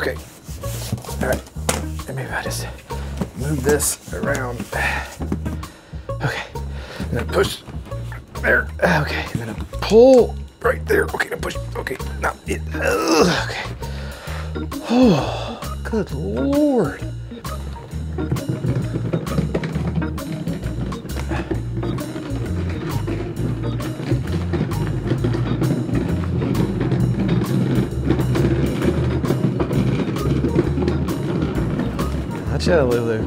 Okay. All right. And maybe I just move this around. Okay. And then push there. Okay. And then I pull right there. Okay. Now push. Okay. Now it. Okay. Oh, good Lord. Watch out, Lulu.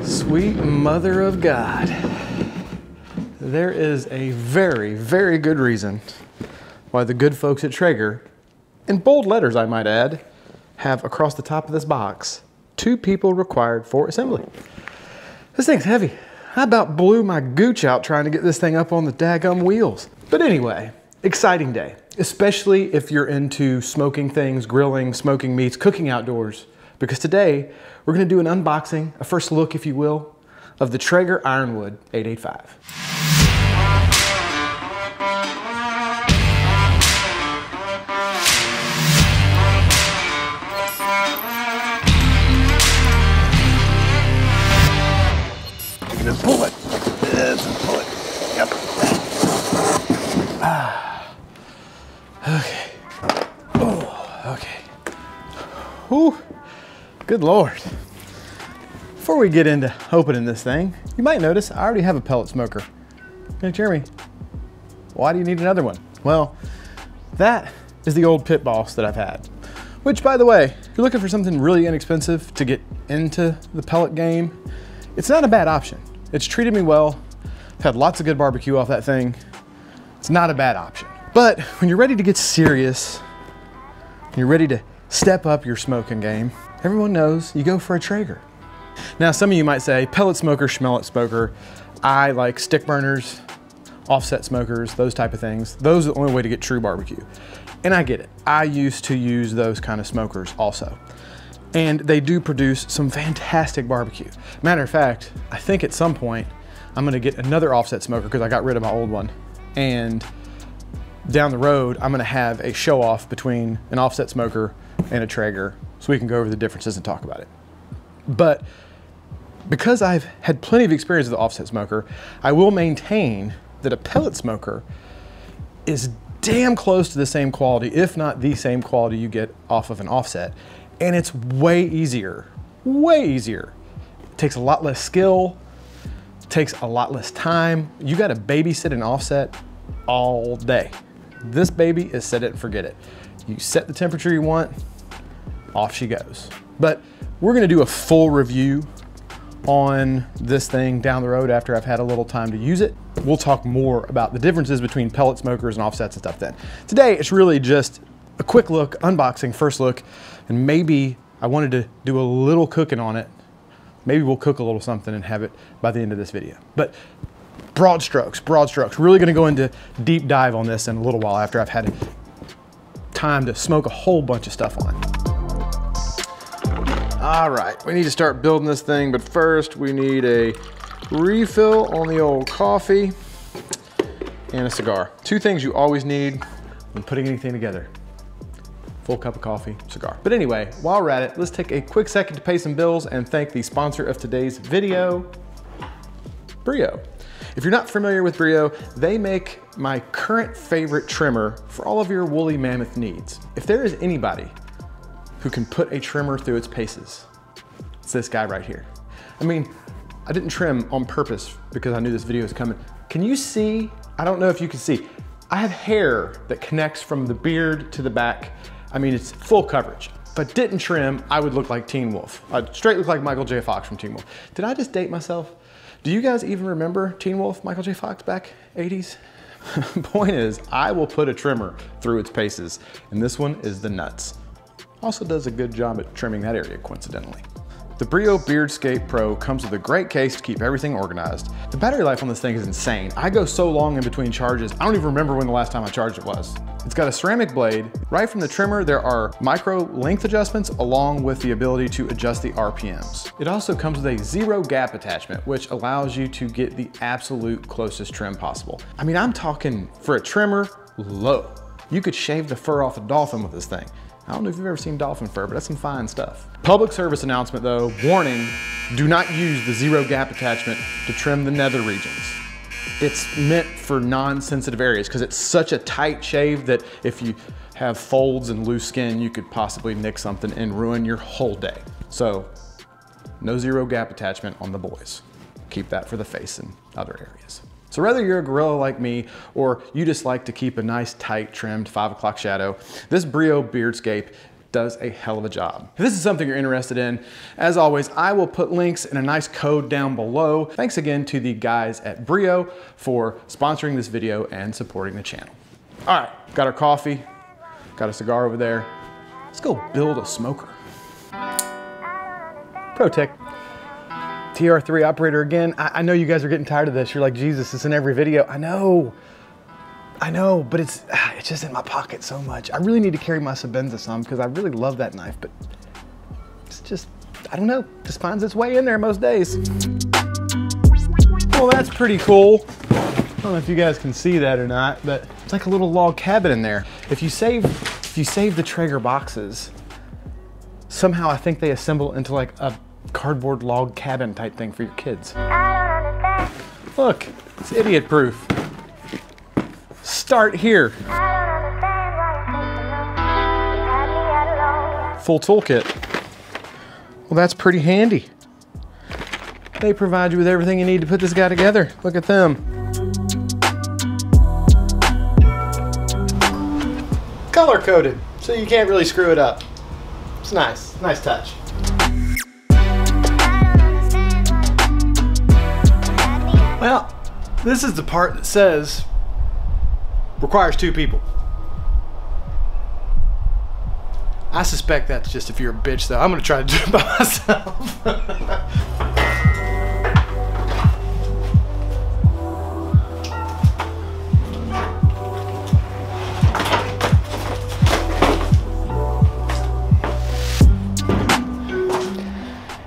Sweet Mother of God. There is a very, very good reason why the good folks at Traeger, in bold letters I might add, have across the top of this box, 2 people required for assembly. This thing's heavy. I about blew my gooch out trying to get this thing up on the daggum wheels. But anyway, exciting day, especially if you're into smoking things, grilling, smoking meats, cooking outdoors, because today we're gonna do an unboxing, a first look, if you will, of the Traeger Ironwood 885. And then pull it. Pull it. Yep. Okay. Oh, okay. Whew. Good Lord. Before we get into opening this thing, you might notice I already have a pellet smoker. Hey, Jeremy, why do you need another one? Well, that is the old Pit Boss that I've had. Which, by the way, if you're looking for something really inexpensive to get into the pellet game, it's not a bad option. It's treated me well. I've had lots of good barbecue off that thing. It's not a bad option. But when you're ready to get serious, you're ready to step up your smoking game, everyone knows you go for a Traeger. Now, some of you might say, pellet smoker, schmellet smoker. I like stick burners, offset smokers, those type of things. Those are the only way to get true barbecue. And I get it. I used to use those kind of smokers also. And they do produce some fantastic barbecue. Matter of fact, I think at some point, I'm gonna get another offset smoker because I got rid of my old one. And down the road, I'm gonna have a show off between an offset smoker and a Traeger so we can go over the differences and talk about it. But because I've had plenty of experience with the offset smoker, I will maintain that a pellet smoker is damn close to the same quality, if not the same quality you get off of an offset. And it's way easier, way easier. It takes a lot less skill, takes a lot less time. You gotta babysit an offset all day. This baby is set it and forget it. You set the temperature you want, off she goes. But we're gonna do a full review on this thing down the road after I've had a little time to use it. We'll talk more about the differences between pellet smokers and offsets and stuff then. Today, it's really just a quick look, unboxing, first look, and maybe I wanted to do a little cooking on it. Maybe we'll cook a little something and have it by the end of this video. But broad strokes, really gonna go into deep dive on this in a little while after I've had time to smoke a whole bunch of stuff on it. All right, we need to start building this thing, but first we need a refill on the old coffee and a cigar. 2 things you always need when putting anything together. Full cup of coffee, cigar. But anyway, while we're at it, let's take a quick second to pay some bills and thank the sponsor of today's video, Brio. If you're not familiar with Brio, they make my current favorite trimmer for all of your woolly mammoth needs. If there is anybody who can put a trimmer through its paces, it's this guy right here. I mean, I didn't trim on purpose because I knew this video was coming. Can you see? I don't know if you can see. I have hair that connects from the beard to the back. I mean, it's full coverage. If I didn't trim, I would look like Teen Wolf. I'd straight look like Michael J. Fox from Teen Wolf. Did I just date myself? Do you guys even remember Teen Wolf, Michael J. Fox back 80s? Point is, I will put a trimmer through its paces, and this one is the nuts. Also does a good job at trimming that area, coincidentally. The Brio Beardscape Pro comes with a great case to keep everything organized. The battery life on this thing is insane. I go so long in between charges, I don't even remember when the last time I charged it was. It's got a ceramic blade. Right from the trimmer, there are micro length adjustments along with the ability to adjust the RPMs. It also comes with a zero gap attachment, which allows you to get the absolute closest trim possible. I mean, I'm talking for a trimmer, low. You could shave the fur off a dolphin with this thing. I don't know if you've ever seen dolphin fur, but that's some fine stuff. Public service announcement though, warning, do not use the zero gap attachment to trim the nether regions. It's meant for non-sensitive areas because it's such a tight shave that if you have folds and loose skin, you could possibly nick something and ruin your whole day. So no zero gap attachment on the boys. Keep that for the face and other areas. So whether you're a gorilla like me or you just like to keep a nice tight trimmed 5 o'clock shadow, this Brio Beardscape does a hell of a job. If this is something you're interested in, as always, I will put links and a nice code down below. Thanks again to the guys at Brio for sponsoring this video and supporting the channel. All right, got our coffee, got a cigar over there. Let's go build a smoker. Pro tech. TR3 operator again. I know you guys are getting tired of this. You're like, Jesus, it's in every video. I know, but it's just in my pocket so much. I really need to carry my Sebenza some because I really love that knife, but it's just, I don't know, just finds its way in there most days. Well, that's pretty cool. I don't know if you guys can see that or not, but it's like a little log cabin in there. If you save the Traeger boxes, somehow I think they assemble into like a cardboard log cabin type thing for your kids. Look, it's idiot proof. Start here. Full toolkit. Well, that's pretty handy. They provide you with everything you need to put this guy together. Look at them. Color coded, so you can't really screw it up. It's nice, nice touch. Well, this is the part that says requires 2 people. I suspect that's just if you're a bitch though. I'm gonna try to do it by myself.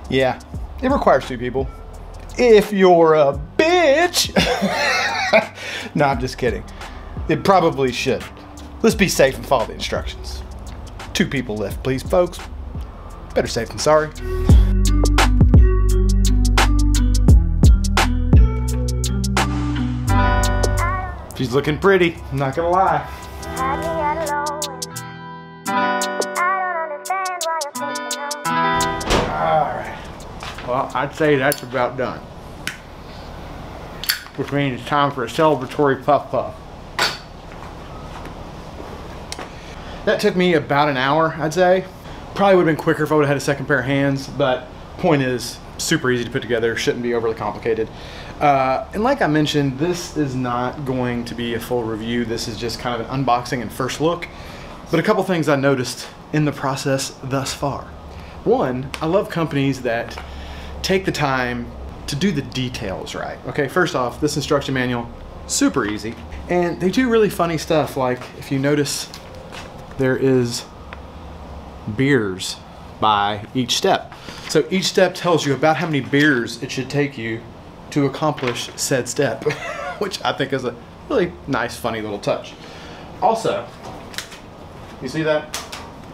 Yeah, it requires 2 people. If you're a bitch. No, I'm just kidding. It probably should. Let's be safe and follow the instructions. 2 people lift, please, folks. Better safe than sorry. She's looking pretty, I'm not gonna lie. Alright. Well, I'd say that's about done. Which means it's time for a celebratory puff puff. That took me about an hour, I'd say. Probably would have been quicker if I would have had a second pair of hands, but point is, super easy to put together, shouldn't be overly complicated. And like I mentioned, this is not going to be a full review. This is just kind of an unboxing and first look. But a couple things I noticed in the process thus far. One, I love companies that take the time to do the details right. Okay, first off, this instruction manual, super easy. And they do really funny stuff, like if you notice, there is beers by each step. So each step tells you about how many beers it should take you to accomplish said step, which I think is a really nice, funny little touch. Also, you see that?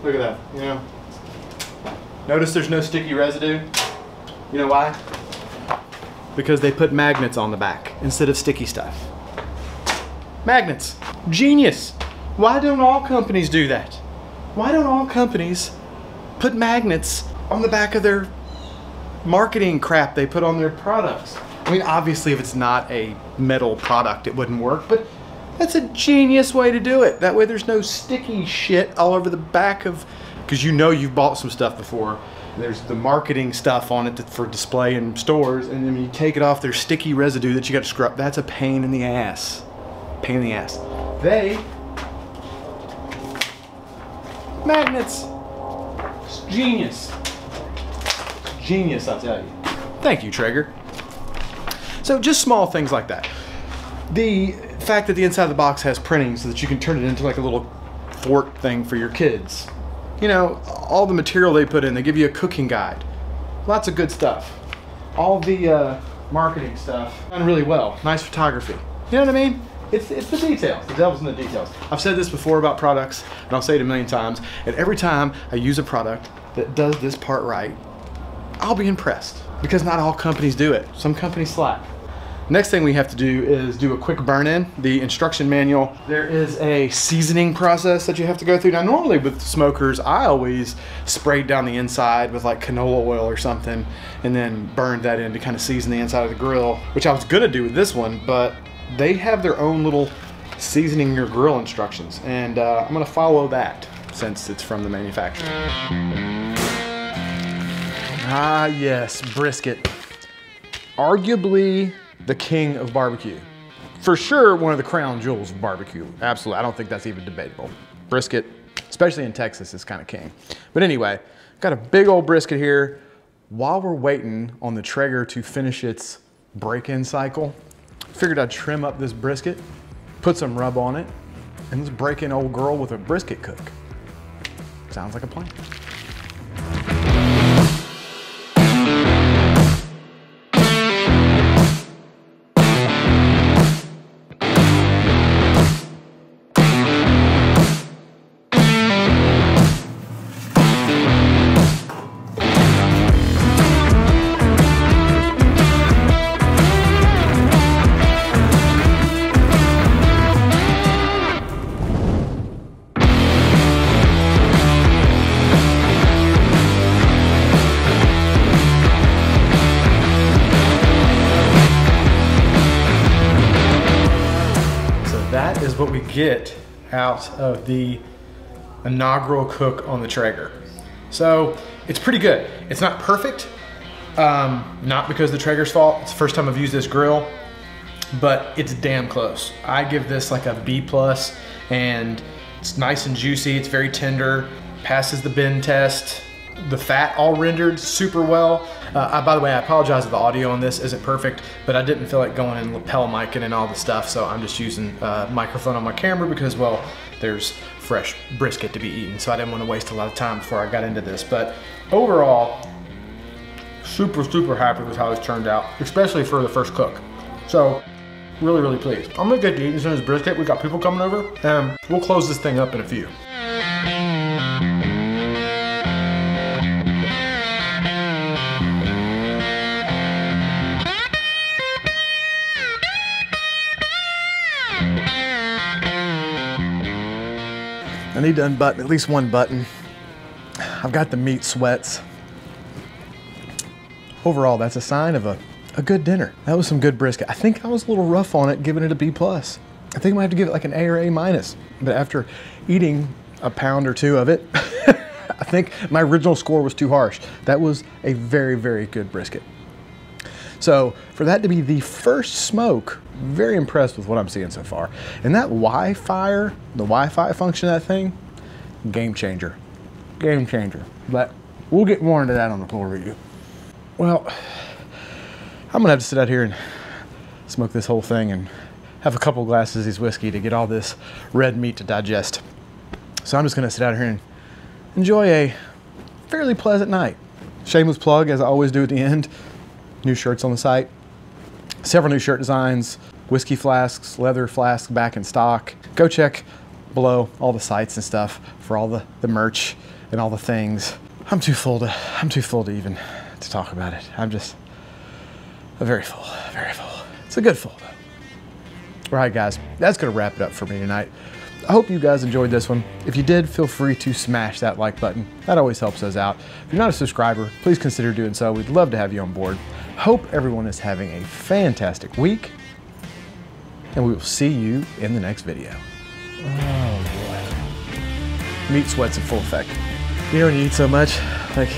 Look at that, you know? Notice there's no sticky residue. You know why? Because they put magnets on the back instead of sticky stuff. Magnets, genius. Why don't all companies do that? Why don't all companies put magnets on the back of their marketing crap they put on their products? I mean, obviously if it's not a metal product, it wouldn't work, but that's a genius way to do it. That way there's no sticky shit all over the back of, because you know you've bought some stuff before. There's the marketing stuff on it for display in stores, and then when you take it off, there's sticky residue that you got to scrub. That's a pain in the ass. Pain in the ass. Magnets. It's genius. It's genius, I tell you. Thank you, Traeger. So just small things like that. The fact that the inside of the box has printing so that you can turn it into like a little fork thing for your kids. You know, all the material they put in, they give you a cooking guide. Lots of good stuff. All the marketing stuff done really well. Nice photography. You know what I mean? It's the details. The devil's in the details. I've said this before about products, and I'll say it a million times, and every time I use a product that does this part right, I'll be impressed. Because not all companies do it. Some companies slack. Next thing we have to do is do a quick burn-in. The instruction manual, there is a seasoning process that you have to go through. Now normally with smokers, I always sprayed down the inside with like canola oil or something and then burned that in to kind of season the inside of the grill, which I was gonna do with this one, but they have their own little seasoning your grill instructions, and I'm gonna follow that since it's from the manufacturer. Ah yes, brisket. Arguably the king of barbecue. For sure, one of the crown jewels of barbecue. Absolutely, I don't think that's even debatable. Brisket, especially in Texas, is kind of king. But anyway, got a big old brisket here. While we're waiting on the Traeger to finish its break-in cycle, figured I'd trim up this brisket, put some rub on it, and let's break in old girl with a brisket cook. Sounds like a plan. That is what we get out of the inaugural cook on the Traeger. So it's pretty good. It's not perfect, not because of the Traeger's fault. It's the first time I've used this grill, but it's damn close. I give this like a B+, and it's nice and juicy. It's very tender, passes the bend test. The fat all rendered super well. By the way, I apologize if the audio on this isn't perfect, but I didn't feel like going and lapel micing and all the stuff, so I'm just using a microphone on my camera because, well, there's fresh brisket to be eaten, so I didn't want to waste a lot of time before I got into this. But overall, super, super happy with how this turned out, especially for the first cook. So, really, really pleased. I'm gonna get to eating some of this brisket. We got people coming over, and we'll close this thing up in a few. I need to unbutton at least one button. I've got the meat sweats. Overall, that's a sign of a good dinner. That was some good brisket. I think I was a little rough on it, giving it a B+. I think I might have to give it like an A or A-. But after eating a pound or two of it, I think my original score was too harsh. That was a very, very good brisket. So for that to be the first smoke, very impressed with what I'm seeing so far. And that Wi-Fi, the Wi-Fi function of that thing, game changer. Game changer. But we'll get more into that on the full review. Well, I'm gonna have to sit out here and smoke this whole thing and have a couple glasses of this whiskey to get all this red meat to digest. So I'm just gonna sit out here and enjoy a fairly pleasant night. Shameless plug, as I always do at the end. New shirts on the site, several new shirt designs, whiskey flasks, leather flasks back in stock. Go check below all the sites and stuff for all the merch and all the things. I'm too full to even to talk about it. I'm very full, very full. It's a good full though. All right guys, that's gonna wrap it up for me tonight. I hope you guys enjoyed this one. If you did, feel free to smash that like button. That always helps us out. If you're not a subscriber, please consider doing so. We'd love to have you on board. Hope everyone is having a fantastic week, and we will see you in the next video. Oh boy. Meat sweats in full effect. You know when you eat so much, like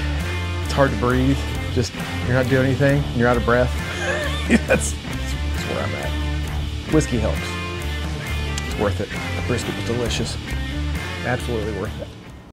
it's hard to breathe, just you're not doing anything, and you're out of breath. that's where I'm at. Whiskey helps. It's worth it. The brisket was delicious. Absolutely worth it.